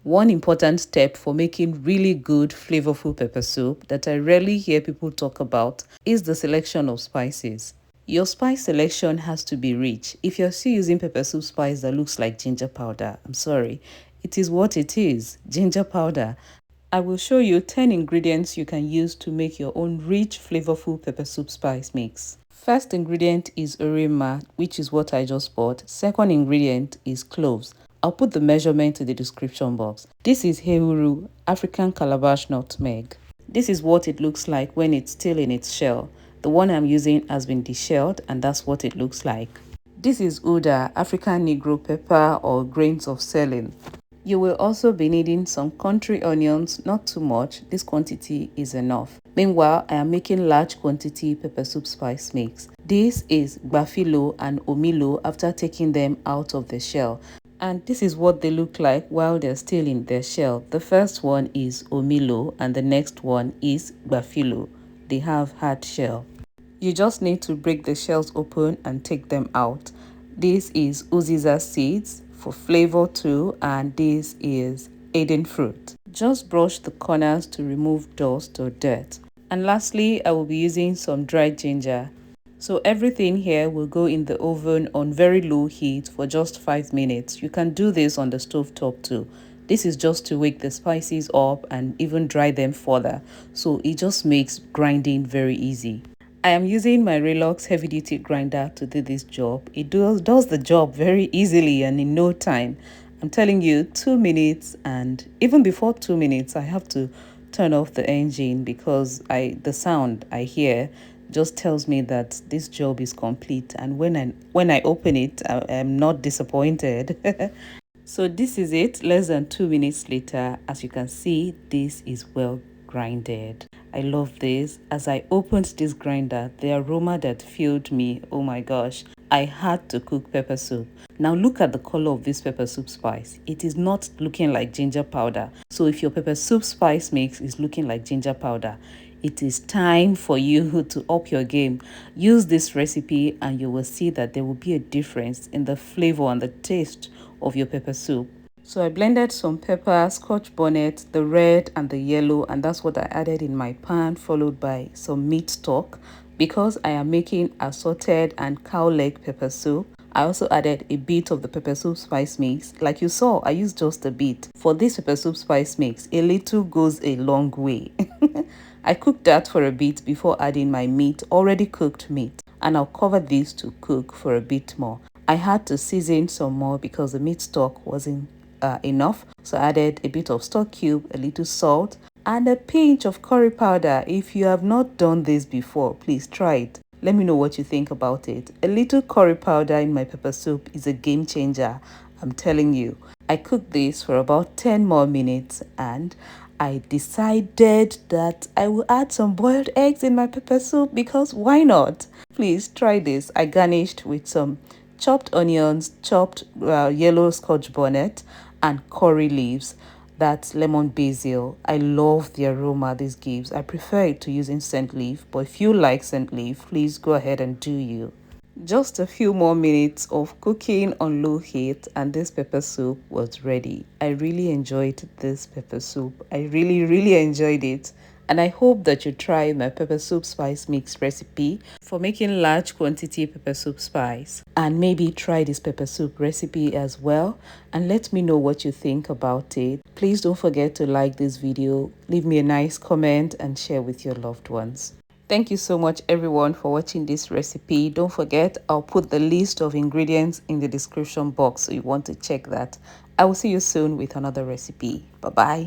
One important step for making really good flavorful pepper soup that I rarely hear people talk about is the selection of spices. Your spice selection has to be rich. If you're still using pepper soup spice that looks like ginger powder, I'm sorry, it is what it is, ginger powder. I will show you 10 ingredients you can use to make your own rich, flavorful pepper soup spice mix. First ingredient is Orioma, which is what I just bought. Second ingredient is cloves. I'll put the measurement in the description box. This is ehuru, African calabash nutmeg. This is what it looks like when it's still in its shell. The one I'm using has been deshelled and that's what it looks like. This is Uda, African negro pepper or grains of selim. You will also be needing some country onions, not too much, this quantity is enough. Meanwhile, I am making large quantity pepper soup spice mix. This is gbafilo and omilo after taking them out of the shell. And this is what they look like while they're still in their shell. The first one is omilo and the next one is gbafilo. They have hard shell. You just need to break the shells open and take them out. This is Uziza seeds for flavor too, and this is Aidan fruit. Just brush the corners to remove dust or dirt. And lastly, I will be using some dried ginger. So everything here will go in the oven on very low heat for just 5 minutes. You can do this on the stove top too. This is just to wake the spices up and even dry them further. So it just makes grinding very easy. I am using my Relux heavy duty grinder to do this job. It does the job very easily and in no time. I'm telling you, 2 minutes, and even before 2 minutes I have to turn off the engine because the sound I hear just tells me that this job is complete, and when I open it I am not disappointed. So this is it, less than 2 minutes later. As you can see, this is well grinded. I love this. As I opened this grinder, the aroma that filled me, oh my gosh, I had to cook pepper soup. Now look at the color of this pepper soup spice. It is not looking like ginger powder. So if your pepper soup spice mix is looking like ginger powder, it is time for you to up your game. Use this recipe and you will see that there will be a difference in the flavor and the taste of your pepper soup. So I blended some pepper, scotch bonnet, the red and the yellow, and that's what I added in my pan, followed by some meat stock. Because I am making assorted and cow leg pepper soup, I also added a bit of the pepper soup spice mix. Like you saw, I used just a bit. For this pepper soup spice mix, a little goes a long way. I cooked that for a bit before adding my meat, already cooked meat, and I'll cover this to cook for a bit more. I had to season some more because the meat stock wasn't enough, so I added a bit of stock cube, a little salt, and a pinch of curry powder. If you have not done this before, please try it. Let me know what you think about it. A little curry powder in my pepper soup is a game changer, I'm telling you. I cooked this for about 10 more minutes and I decided that I will add some boiled eggs in my pepper soup because why not? Please try this. I garnished with some chopped onions, chopped yellow scotch bonnet, and curry leaves. That's lemon basil. I love the aroma this gives. I prefer it to using scent leaf, but if you like scent leaf, please go ahead and do you. Just a few more minutes of cooking on low heat and this pepper soup was ready. I really enjoyed this pepper soup. I really enjoyed it. And I hope that you try my pepper soup spice mix recipe for making large quantity pepper soup spice. And maybe try this pepper soup recipe as well. And let me know what you think about it. Please don't forget to like this video, leave me a nice comment and share with your loved ones. Thank you so much everyone for watching this recipe. Don't forget, I'll put the list of ingredients in the description box so you want to check that. I will see you soon with another recipe. Bye bye.